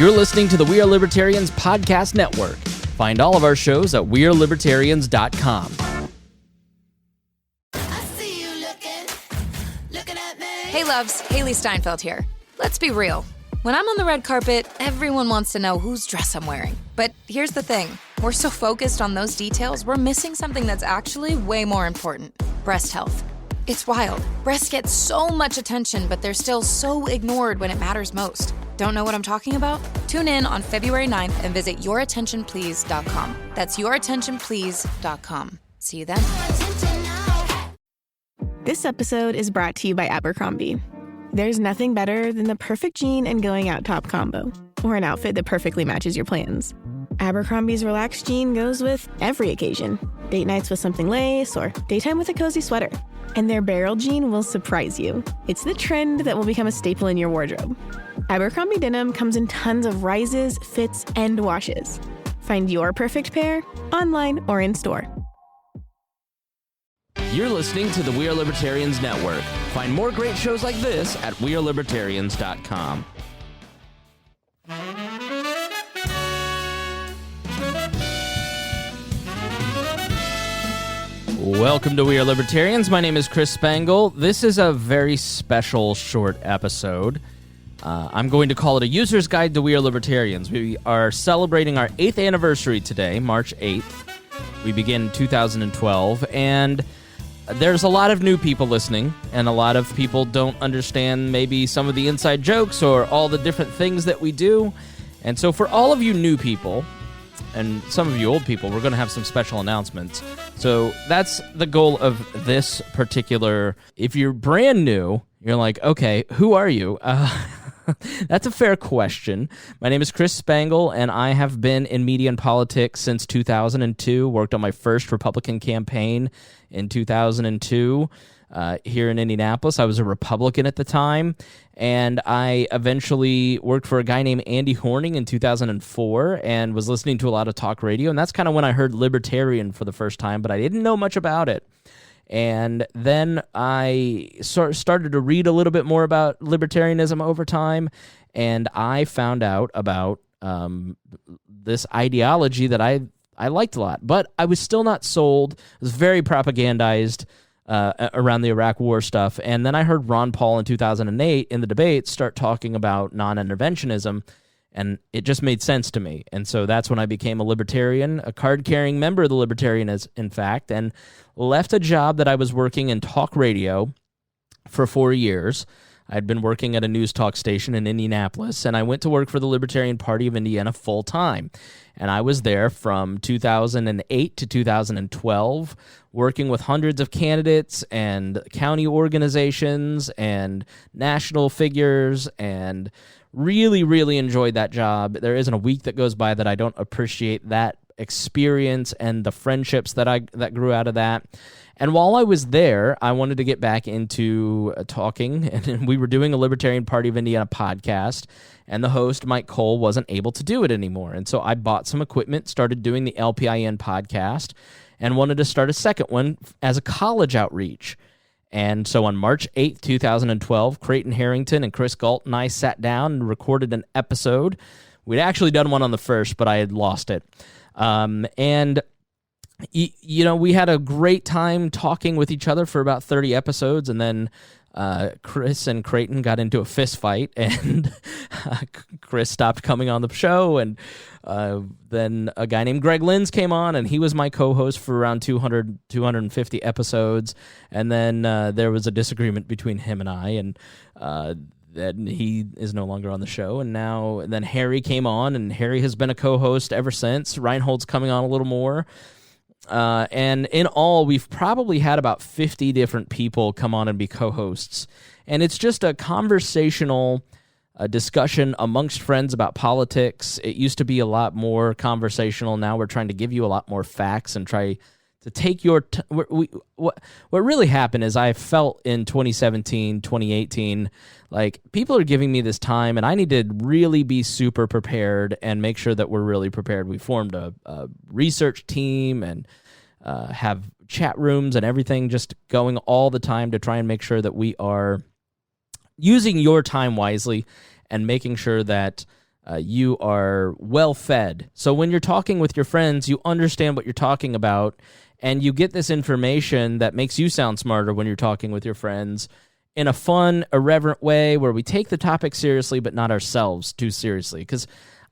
You're listening to the We Are Libertarians podcast network. Find all of our shows at wearelibertarians.com. Hey loves, Haley Steinfeld here. Let's be real. When I'm on the red carpet, everyone wants to know whose dress I'm wearing. But here's the thing. We're so focused on those details, we're missing something that's actually way more important. Breast health. It's wild. Breasts get so much attention, but they're still so ignored when it matters most. Don't know what I'm talking about? Tune in on February 9th and visit yourattentionplease.com. That's yourattentionplease.com. See you then. This episode is brought to you by Abercrombie. There's nothing better than the perfect jean and going out top combo, or an outfit that perfectly matches your plans. Abercrombie's relaxed jean goes with every occasion. Date nights with something lace, or daytime with a cozy sweater. And their barrel jean will surprise you. It's the trend that will become a staple in your wardrobe. Abercrombie denim comes in tons of rises, fits, and washes. Find your perfect pair online or in store. You're listening to the We Are Libertarians network. Find more great shows like this at wearelibertarians.com. Welcome to We Are Libertarians. My name is Chris Spangle. This is a very special short episode. I'm going to call it a user's guide to We Are Libertarians. We are celebrating our 8th anniversary today, March 8th. We begin in 2012, and there's a lot of new people listening, and a lot of people don't understand maybe some of the inside jokes or all the different things that we do. And so for all of you new people, and some of you old people, we're going to have some special announcements. So that's the goal of this particular. If you're brand new, you're like, okay, who are you? That's a fair question. My name is Chris Spangle, and I have been in media and politics since 2002. Worked on my first Republican campaign in 2002 here in Indianapolis. I was a Republican at the time, and I eventually worked for a guy named Andy Horning in 2004 and was listening to a lot of talk radio, and that's kind of when I heard Libertarian for the first time, but I didn't know much about it. And then I started to read a little bit more about libertarianism over time, and I found out about this ideology that I liked a lot. But I was still not sold. It was very propagandized around the Iraq War stuff. And then I heard Ron Paul in 2008 in the debate start talking about non-interventionism, and it just made sense to me. And so that's when I became a libertarian, a card-carrying member of the Libertarians, in fact, and left a job that I was working in talk radio for 4 years. I'd been working at a news talk station in Indianapolis, and I went to work for the Libertarian Party of Indiana full-time. And I was there from 2008 to 2012, working with hundreds of candidates and county organizations and national figures, and really, really enjoyed that job. There isn't a week that goes by that I don't appreciate that experience and the friendships that grew out of that. And while I was there, I wanted to get back into talking, and we were doing a Libertarian Party of Indiana podcast, and the host, Mike Cole, wasn't able to do it anymore. And so I bought some equipment, started doing the LPIN podcast, and wanted to start a second one as a college outreach. And so on March 8th, 2012, Creighton Harrington and Chris Galt and I sat down and recorded an episode. We'd actually done one on the first, but I had lost it. And we had a great time talking with each other for about 30 episodes, and then Chris and Creighton got into a fist fight, and Chris stopped coming on the show, and then a guy named Greg Lins came on, and he was my co-host for around 250 episodes, and then there was a disagreement between him and I, and then he is no longer on the show, and then Harry came on, and Harry has been a co-host ever since. Reinhold's coming on a little more. And in all, we've probably had about 50 different people come on and be co-hosts. And it's just a conversational discussion amongst friends about politics. It used to be a lot more conversational. Now we're trying to give you a lot more facts and try to take your... What really happened is I felt in 2017, 2018, like people are giving me this time, and I need to really be super prepared and make sure that we're really prepared. We formed a research team and have chat rooms and everything just going all the time to try and make sure that we are using your time wisely and making sure that you are well fed. So when you're talking with your friends, you understand what you're talking about, and you get this information that makes you sound smarter when you're talking with your friends in a fun, irreverent way where we take the topic seriously but not ourselves too seriously. Because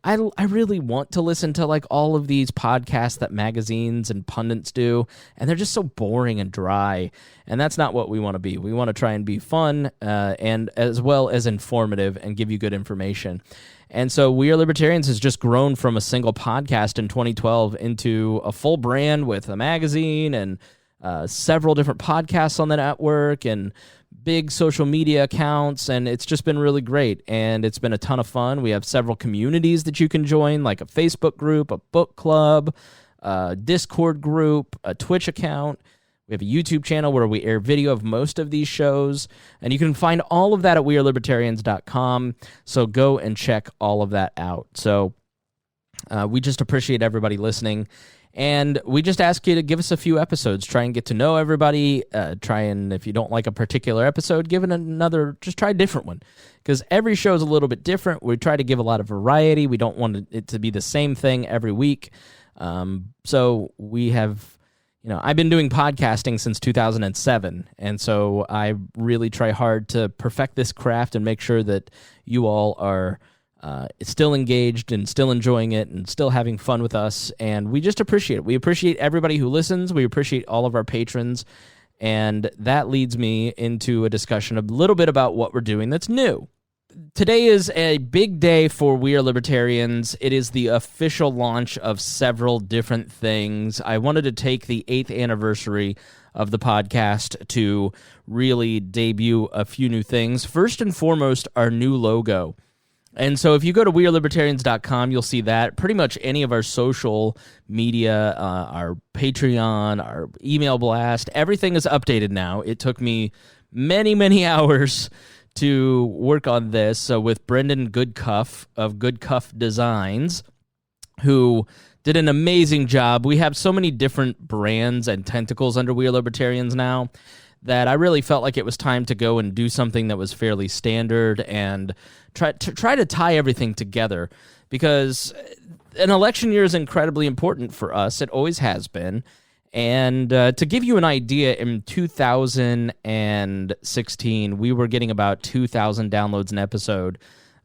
I really want to listen to like all of these podcasts that magazines and pundits do, and they're just so boring and dry, and that's not what we want to be. We want to try and be fun and as well as informative and give you good information. And so We Are Libertarians has just grown from a single podcast in 2012 into a full brand with a magazine and several different podcasts on the network and big social media accounts, and it's just been really great, and it's been a ton of fun. We have several communities that you can join, like a Facebook group, a book club, a Discord group, a Twitch account. We have a YouTube channel where we air video of most of these shows, and you can find all of that at wearelibertarians.com, so go and check all of that out. So we just appreciate everybody listening, and we just ask you to give us a few episodes, try and get to know everybody, try and, if you don't like a particular episode, give it another, just try a different one, because every show is a little bit different. We try to give a lot of variety. We don't want it to be the same thing every week. So we have... I've been doing podcasting since 2007, and so I really try hard to perfect this craft and make sure that you all are still engaged and still enjoying it and still having fun with us, and we just appreciate it. We appreciate everybody who listens. We appreciate all of our patrons, and that leads me into a discussion a little bit about what we're doing that's new. Today is a big day for We Are Libertarians. It is the official launch of several different things. I wanted to take the 8th anniversary of the podcast to really debut a few new things. First and foremost, our new logo. And so if you go to wearelibertarians.com, you'll see that. Pretty much any of our social media, our Patreon, our email blast, everything is updated now. It took me many, many hours to work on this. So with Brendan Goodcuff of Goodcuff Designs, who did an amazing job. We have so many different brands and tentacles under We Are Libertarians now that I really felt like it was time to go and do something that was fairly standard and try to tie everything together, because an election year is incredibly important for us. It always has been. And to give you an idea, in 2016, we were getting about 2,000 downloads an episode.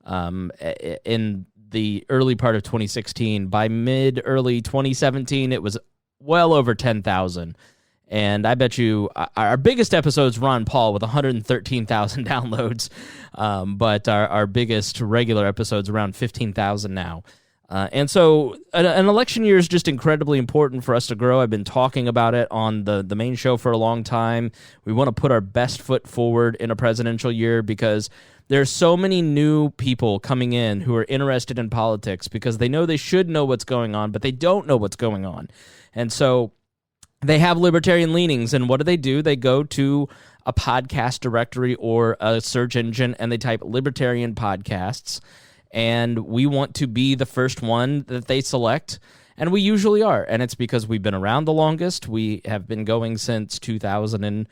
In the early part of 2016, by mid-early 2017, it was well over 10,000. And I bet you our biggest episode's Ron Paul with 113,000 downloads, but our biggest regular episode's around 15,000 now. And so an election year is just incredibly important for us to grow. I've been talking about it on the main show for a long time. We want to put our best foot forward in a presidential year because there's so many new people coming in who are interested in politics because they know they should know what's going on, but they don't know what's going on. And so they have libertarian leanings, and what do? They go to a podcast directory or a search engine, and they type libertarian podcasts. And we want to be the first one that they select, and we usually are. And it's because we've been around the longest. We have been going since 2000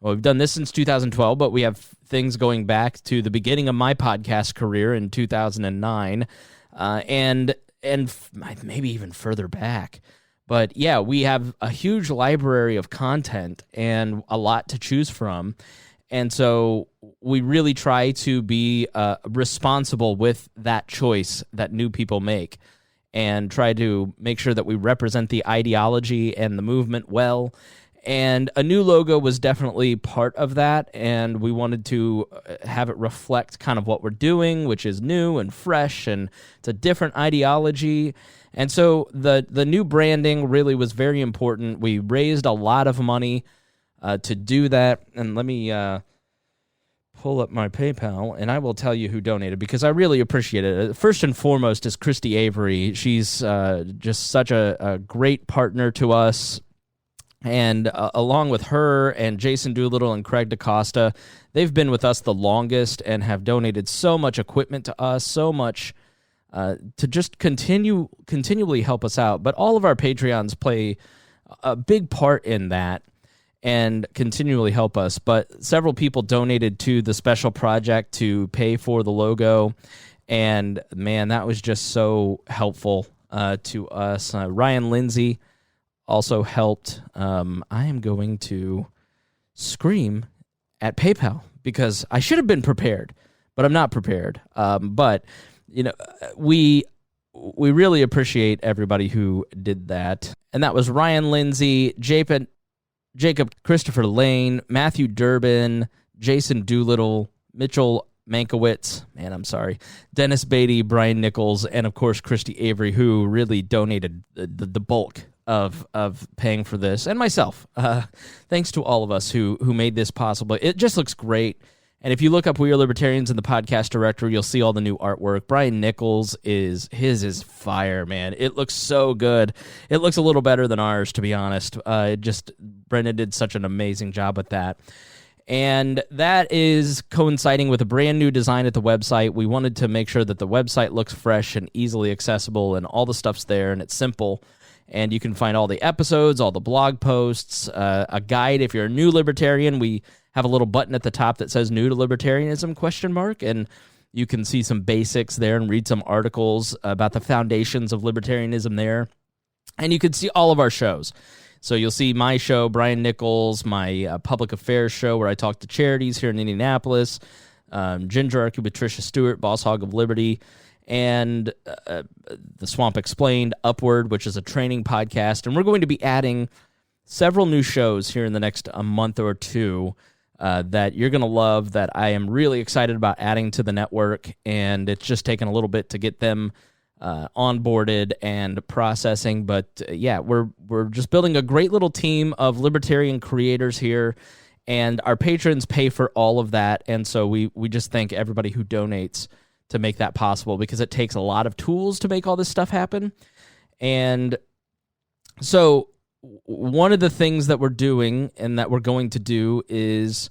we've done this since 2012, but we have things going back to the beginning of my podcast career in 2009, and maybe even further back. But yeah, we have a huge library of content and a lot to choose from. And so we really try to be responsible with that choice that new people make and try to make sure that we represent the ideology and the movement well. And a new logo was definitely part of that, and we wanted to have it reflect kind of what we're doing, which is new and fresh, and it's a different ideology. And so the new branding really was very important. We raised a lot of money to do that, and let me pull up my PayPal, and I will tell you who donated, because I really appreciate it. First and foremost is Christy Avery. She's just such a great partner to us, and along with her and Jason Doolittle and Craig DaCosta, they've been with us the longest and have donated so much equipment to us, so much to just continually help us out. But all of our Patreons play a big part in that and continually help us. But several people donated to the special project to pay for the logo, And man, that was just so helpful to us. Ryan Lindsay also helped. I am going to scream at PayPal because I should have been prepared, but I'm not prepared. But we really appreciate everybody who did that. And that was Ryan Lindsay, Jacob Christopher Lane, Matthew Durbin, Jason Doolittle, Mitchell Mankiewicz, Dennis Beatty, Brian Nichols, and of course Christy Avery, who really donated the bulk of paying for this, and myself. Thanks to all of us who made this possible. It just looks great. And if you look up We Are Libertarians in the podcast directory, you'll see all the new artwork. Brian Nichols is fire, man. It looks so good. It looks a little better than ours, to be honest. Brendan did such an amazing job with that. And that is coinciding with a brand new design at the website. We wanted to make sure that the website looks fresh and easily accessible, and all the stuff's there, and it's simple. And you can find all the episodes, all the blog posts, a guide. If you're a new libertarian, we have a little button at the top that says New to Libertarianism, ? And you can see some basics there and read some articles about the foundations of libertarianism there. And you can see all of our shows. So you'll see my show, Brian Nichols, my public affairs show where I talk to charities here in Indianapolis, Gingerarchy with Tricia Stewart, Boss Hog of Liberty, and The Swamp Explained, Upward, which is a training podcast. And we're going to be adding several new shows here in the next month or two that you're going to love, that I am really excited about adding to the network, and it's just taken a little bit to get them onboarded and processing. But yeah, we're just building a great little team of libertarian creators here, and our patrons pay for all of that. And so we just thank everybody who donates to make that possible, because it takes a lot of tools to make all this stuff happen. And so one of the things that we're doing and that we're going to do is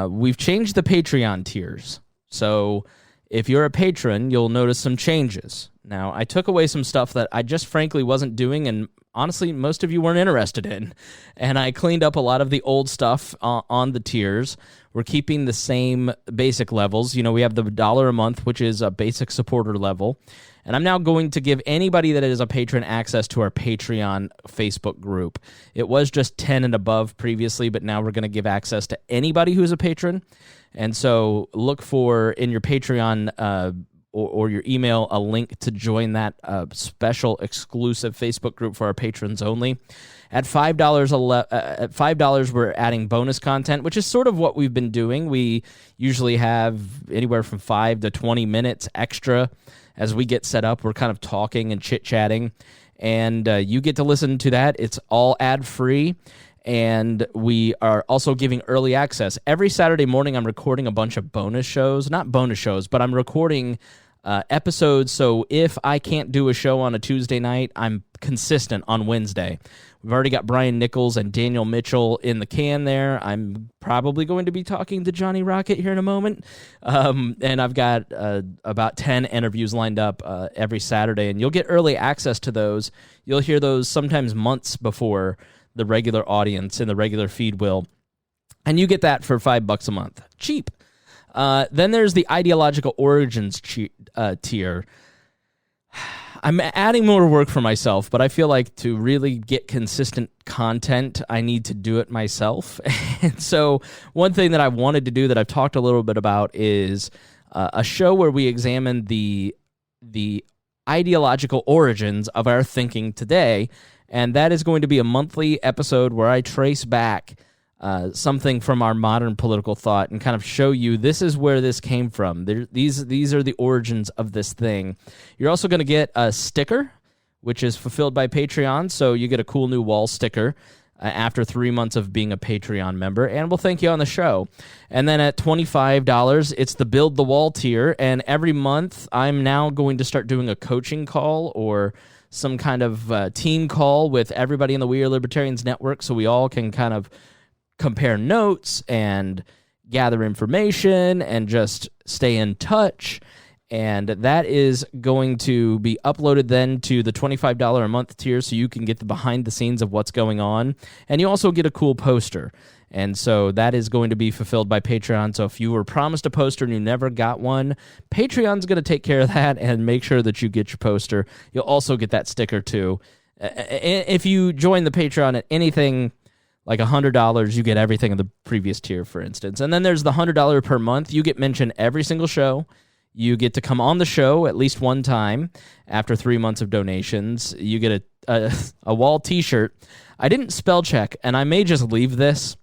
we've changed the Patreon tiers. So if you're a patron, you'll notice some changes. Now, I took away some stuff that I just frankly wasn't doing, and honestly, most of you weren't interested in. And I cleaned up a lot of the old stuff on the tiers. We're keeping the same basic levels. We have the $1 a month, which is a basic supporter level. And I'm now going to give anybody that is a patron access to our Patreon Facebook group. It was just 10 and above previously, but now we're going to give access to anybody who's a patron. And so look for in your Patreon or your email a link to join that special exclusive Facebook group for our patrons only. At $5, we're adding bonus content, which is sort of what we've been doing. We usually have anywhere from 5 to 20 minutes extra as we get set up. We're kind of talking and chit-chatting, and you get to listen to that. It's all ad-free, and we are also giving early access. Every Saturday morning, I'm recording a bunch of bonus shows. Not bonus shows, but I'm recording episodes, so if I can't do a show on a Tuesday night, I'm consistent on Wednesday. We've already got Brian Nichols and Daniel Mitchell in the can there. I'm probably going to be talking to Johnny Rocket here in a moment. And I've got about 10 interviews lined up every Saturday, and you'll get early access to those. You'll hear those sometimes months before the regular audience in the regular feed will. And you get that for $5 a month. Cheap. Then there's the Ideological Origins tier. I'm adding more work for myself, but I feel like to really get consistent content, I need to do it myself. And so one thing that I wanted to do that I've talked a little bit about is a show where we examine the ideological origins of our thinking today, and that is going to be a monthly episode where I trace back something from our modern political thought and kind of show you this is where this came from. These are the origins of this thing. You're also going to get a sticker, which is fulfilled by Patreon, so you get a cool new wall sticker after 3 months of being a Patreon member, and we'll thank you on the show. And then at $25, it's the Build the Wall tier, and every month I'm now going to start doing a coaching call or some kind of team call with everybody in the We Are Libertarians network, so we all can kind of compare notes and gather information and just stay in touch. And that is going to be uploaded then to the $25 a month tier, so you can get the behind the scenes of what's going on. And you also get a cool poster. And so that is going to be fulfilled by Patreon. So if you were promised a poster and you never got one, Patreon's going to take care of that and make sure that you get your poster. You'll also get that sticker too. If you join the Patreon at anything like $100, you get everything in the previous tier, for instance. And then there's the $100 per month. You get mentioned every single show. You get to come on the show at least one time after 3 months of donations. You get a wall t-shirt. I didn't spell check, and I may just leave this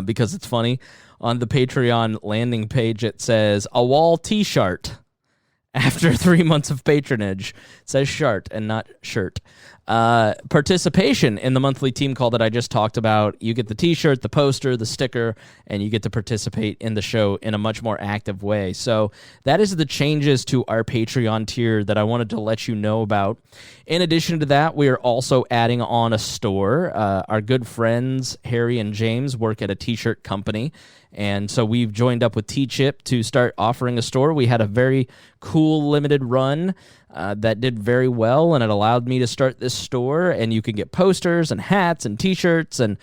because it's funny. On the Patreon landing page, it says a wall t-shirt. After 3 months of patronage, it says shart and not shirt. Participation in the monthly team call that I just talked about. You get the t-shirt, the poster, the sticker, and you get to participate in the show in a much more active way. So that is the changes to our Patreon tier that I wanted to let you know about. In addition to that, we are also adding on a store. Our good friends, Harry and James, work at a t-shirt company. And so we've joined up with T-Chip to start offering a store. We had a very cool limited run that did very well, and it allowed me to start this store. And you can get posters and hats and T-shirts, and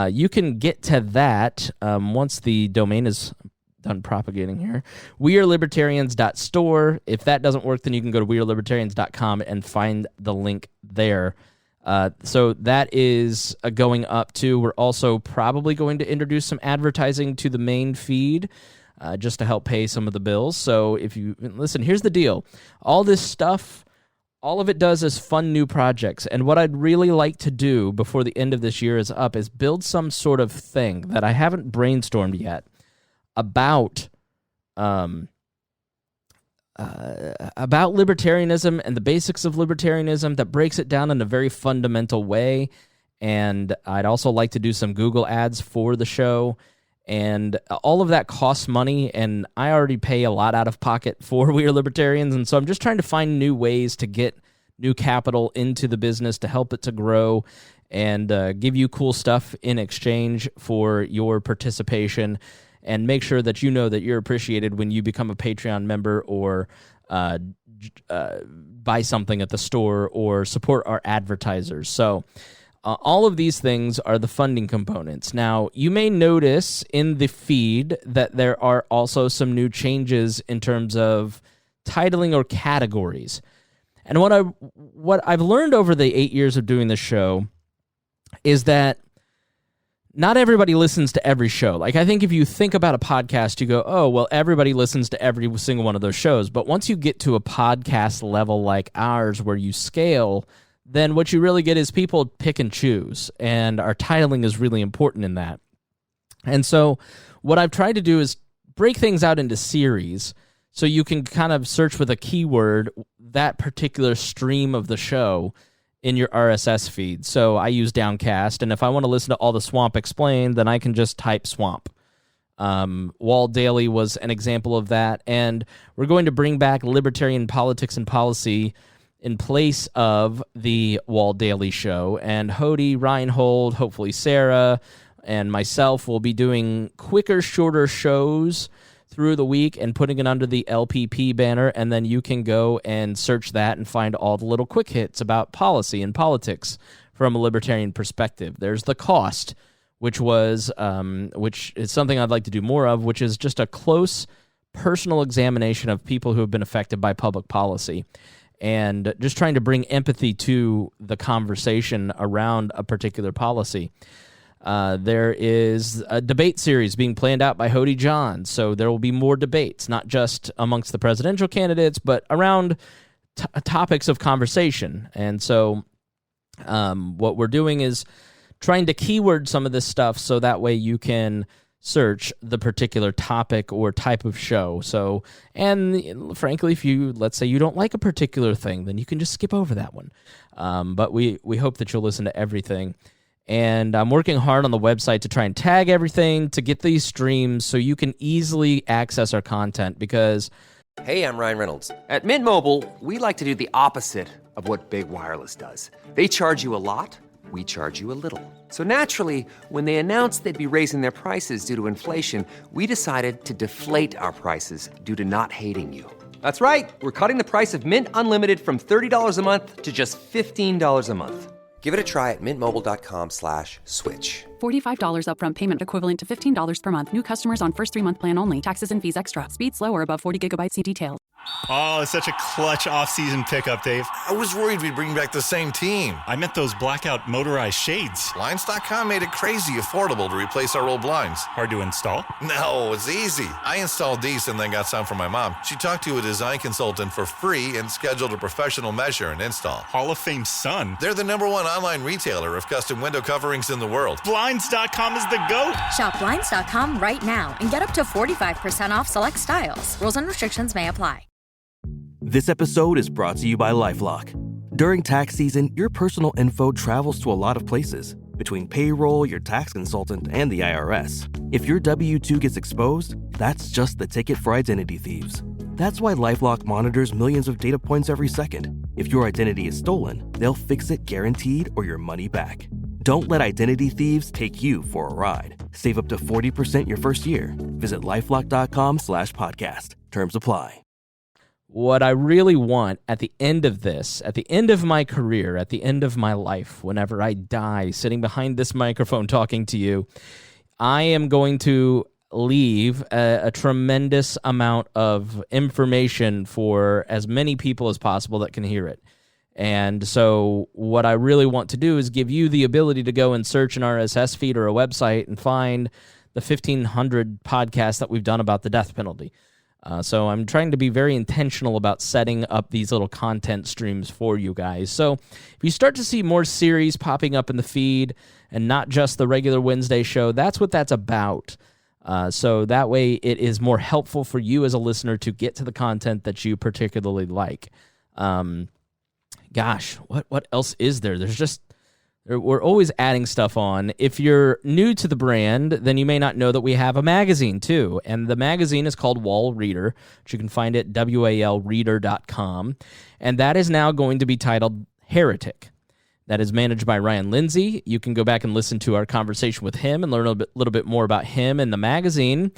you can get to that once the domain is done propagating here. wearelibertarians.store. If that doesn't work, then you can go to wearelibertarians.com and find the link there. So that is going up too. We're also probably going to introduce some advertising to the main feed just to help pay some of the bills. So if you listen, here's the deal. All this stuff, all of it does is fund new projects. And what I'd really like to do before the end of this year is up is build some sort of thing that I haven't brainstormed yet about libertarianism and the basics of libertarianism that breaks it down in a very fundamental way. And I'd also like to do some Google ads for the show. And all of that costs money, and I already pay a lot out of pocket for We Are Libertarians. And so I'm just trying to find new ways to get new capital into the business to help it to grow and give you cool stuff in exchange for your participation. And make sure that you know that you're appreciated when you become a Patreon member or buy something at the store or support our advertisers. So all of these things are the funding components. Now, you may notice in the feed that there are also some new changes in terms of titling or categories. And what I've learned over the 8 years of doing this show is that not everybody listens to every show. Like, I think if you think about a podcast, you go, oh, well, everybody listens to every single one of those shows. But once you get to a podcast level like ours where you scale, then what you really get is people pick and choose. And our titling is really important in that. And so what I've tried to do is break things out into series so you can kind of search with a keyword that particular stream of the show in your RSS feed. So I use Downcast, and if I want to listen to all the Swamp Explained, then I can just type Swamp. Wall Daily was an example of that, and we're going to bring back Libertarian Politics and Policy in place of the Wall Daily Show, and Hody, Reinhold, hopefully Sarah, and myself will be doing quicker, shorter shows through the week and putting it under the LPP banner, and then you can go and search that and find all the little quick hits about policy and politics from a libertarian perspective. There's The Cost, which is something I'd like to do more of, which is just a close personal examination of people who have been affected by public policy and just trying to bring empathy to the conversation around a particular policy. There is a debate series being planned out by Hody John, so there will be more debates, not just amongst the presidential candidates, but around topics of conversation. And so what we're doing is trying to keyword some of this stuff so that way you can search the particular topic or type of show. So, and frankly, if let's say you don't like a particular thing, then you can just skip over that one. But we hope that you'll listen to everything. And I'm working hard on the website to try and tag everything to get these streams so you can easily access our content because... Hey, I'm Ryan Reynolds. At Mint Mobile, we like to do the opposite of what Big Wireless does. They charge you a lot, we charge you a little. So naturally, when they announced they'd be raising their prices due to inflation, we decided to deflate our prices due to not hating you. That's right. We're cutting the price of Mint Unlimited from $30 a month to just $15 a month. Give it a try at mintmobile.com/switch. $45 upfront payment equivalent to $15 per month. New customers on first 3-month plan only. Taxes and fees extra. Speed slower above 40 gigabytes. See details. Oh, it's such a clutch off-season pickup, Dave. I was worried we'd bring back the same team. I meant those blackout motorized shades. Blinds.com made it crazy affordable to replace our old blinds. Hard to install? No, it's easy. I installed these and then got some for my mom. She talked to a design consultant for free and scheduled a professional measure and install. Hall of Fame son. They're the #1 online retailer of custom window coverings in the world. Blinds.com is the GOAT. Shop Blinds.com right now and get up to 45% off select styles. Rules and restrictions may apply. This episode is brought to you by LifeLock. During tax season, your personal info travels to a lot of places. Between payroll, your tax consultant, and the IRS. If your W-2 gets exposed, that's just the ticket for identity thieves. That's why LifeLock monitors millions of data points every second. If your identity is stolen, they'll fix it guaranteed or your money back. Don't let identity thieves take you for a ride. Save up to 40% your first year. Visit LifeLock.com/podcast. Terms apply. What I really want at the end of this, at the end of my career, at the end of my life, whenever I die sitting behind this microphone talking to you, I am going to leave a tremendous amount of information for as many people as possible that can hear it. And so what I really want to do is give you the ability to go and search an RSS feed or a website and find the 1,500 podcasts that we've done about the death penalty. So I'm trying to be very intentional about setting up these little content streams for you guys. So if you start to see more series popping up in the feed and not just the regular Wednesday show, that's what that's about. So that way it is more helpful for you as a listener to get to the content that you particularly like. Gosh, what else is there? We're always adding stuff on. If you're new to the brand, then you may not know that we have a magazine too. And the magazine is called Wall Reader, which you can find at walreader.com. And that is now going to be titled Heretic. That is managed by Ryan Lindsay. You can go back and listen to our conversation with him and learn a little bit more about him and the magazine.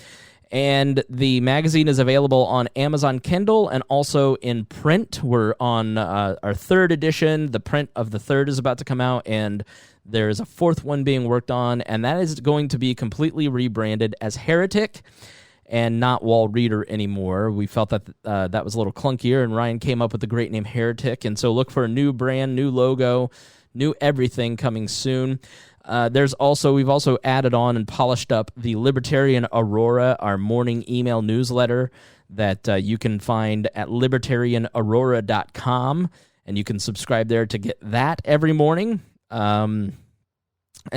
And the magazine is available on Amazon Kindle and also in print. We're on our third edition. The print of the third is about to come out, and there's a fourth one being worked on, and that is going to be completely rebranded as Heretic and not Wall Reader anymore. We felt that that was a little clunkier, and Ryan came up with the great name Heretic, and so look for a new brand, new logo, new everything coming soon. We've also added on and polished up the Libertarian Aurora, our morning email newsletter that you can find at libertarianaurora.com, and you can subscribe there to get that every morning. And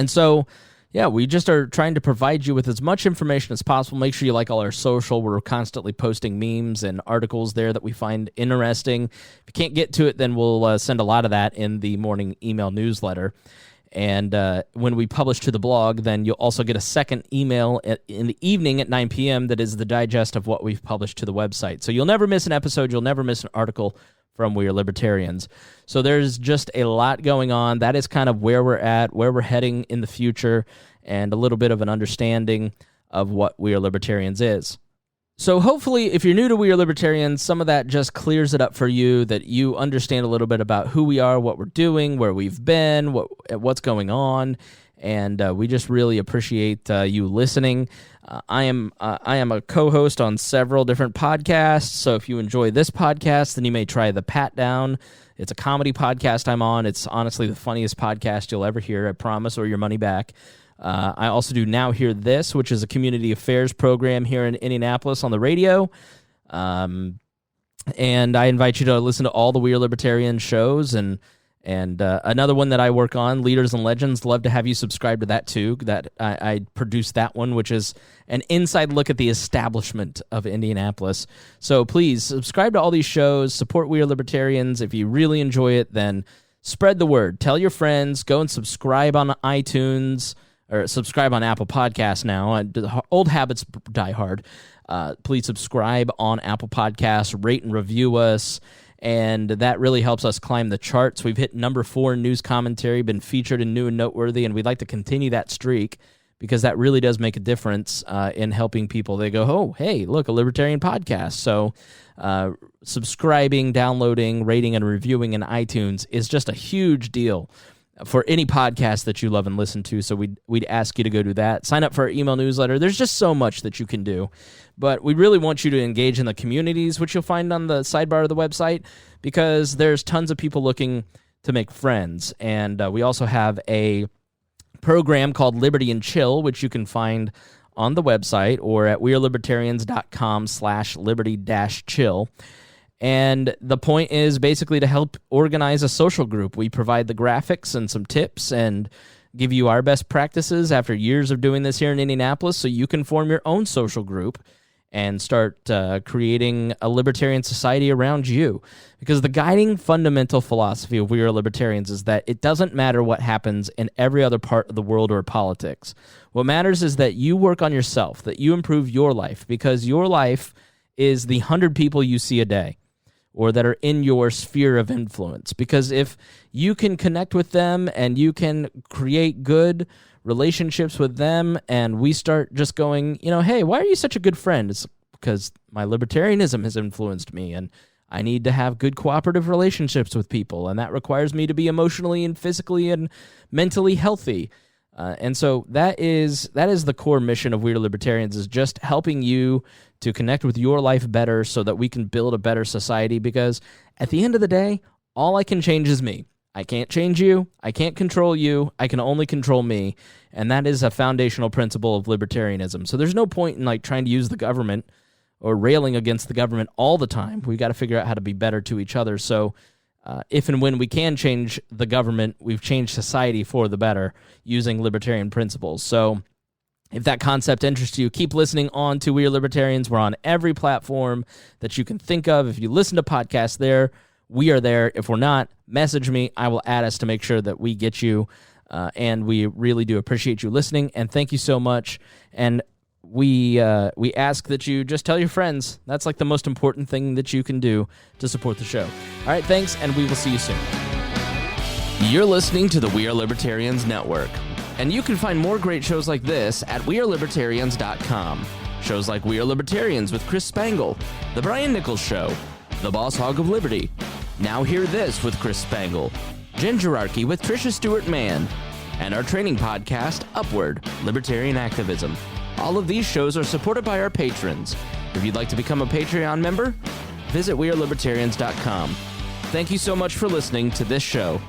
so, yeah, we just are trying to provide you with as much information as possible. Make sure you like all our social. We're constantly posting memes and articles there that we find interesting. If you can't get to it, then we'll send a lot of that in the morning email newsletter. And when we publish to the blog, then you'll also get a second email in the evening at 9 p.m. that is the digest of what we've published to the website. So you'll never miss an episode. You'll never miss an article from We Are Libertarians. So there's just a lot going on. That is kind of where we're at, where we're heading in the future, and a little bit of an understanding of what We Are Libertarians is. So hopefully, if you're new to We Are Libertarians, some of that just clears it up for you, that you understand a little bit about who we are, what we're doing, where we've been, what's going on, and we just really appreciate you listening. I am a co-host on several different podcasts, so if you enjoy this podcast, then you may try the Pat Down. It's a comedy podcast I'm on. It's honestly the funniest podcast you'll ever hear, I promise, or your money back. I also do Now Hear This, which is a community affairs program here in Indianapolis on the radio. And I invite you to listen to all the We Are Libertarian shows. And another one that I work on, Leaders and Legends, love to have you subscribe to that too. That I produce that one, which is an inside look at the establishment of Indianapolis. So please subscribe to all these shows, support We Are Libertarians. If you really enjoy it, then spread the word. Tell your friends. Go and subscribe on iTunes. Or subscribe on Apple Podcasts now. Old habits die hard. Please subscribe on Apple Podcasts, rate and review us, and that really helps us climb the charts. We've hit number 4 in news commentary, been featured in New and Noteworthy, and we'd like to continue that streak because that really does make a difference in helping people. They go, oh, hey, look, a libertarian podcast. So subscribing, downloading, rating, and reviewing in iTunes is just a huge deal. for any podcast that you love and listen to. So we'd ask you to go do that. Sign up for our email newsletter. There's just so much that you can do. But we really want you to engage in the communities, which you'll find on the sidebar of the website, because there's tons of people looking to make friends. And we also have a program called Liberty and Chill, which you can find on the website or at wearelibertarians.com/liberty-chill. And the point is basically to help organize a social group. We provide the graphics and some tips and give you our best practices after years of doing this here in Indianapolis, so you can form your own social group and start creating a libertarian society around you. Because the guiding fundamental philosophy of We Are Libertarians is that it doesn't matter what happens in every other part of the world or politics. What matters is that you work on yourself, that you improve your life, because your life is the 100 people you see a day, or that are in your sphere of influence. Because if you can connect with them and you can create good relationships with them, and we start just going, hey, why are you such a good friend? It's because my libertarianism has influenced me, and I need to have good cooperative relationships with people, and that requires me to be emotionally and physically and mentally healthy. And so that is the core mission of We Are Libertarians, is just helping you to connect with your life better so that we can build a better society, because at the end of the day, all I can change is me. I can't change you. I can't control you. I can only control me. And that is a foundational principle of libertarianism. So there's no point in trying to use the government or railing against the government all the time. We've got to figure out how to be better to each other. So if and when we can change the government, we've changed society for the better using libertarian principles. So if that concept interests you, keep listening on to We Are Libertarians. We're on every platform that you can think of. If you listen to podcasts there, we are there. If we're not, message me. I will add us to make sure that we get you. And we really do appreciate you listening. And thank you so much. And we ask that you just tell your friends. That's the most important thing that you can do to support the show. All right, thanks, and we will see you soon. You're listening to the We Are Libertarians Network, and you can find more great shows like this at wearelibertarians.com. Shows like We Are Libertarians with Chris Spangle, The Brian Nichols Show, The Boss Hog of Liberty, Now Hear This with Chris Spangle, Gingerarchy with Tricia Stewart-Mann, and our training podcast, Upward, Libertarian Activism. All of these shows are supported by our patrons. If you'd like to become a Patreon member, visit wearelibertarians.com. Thank you so much for listening to this show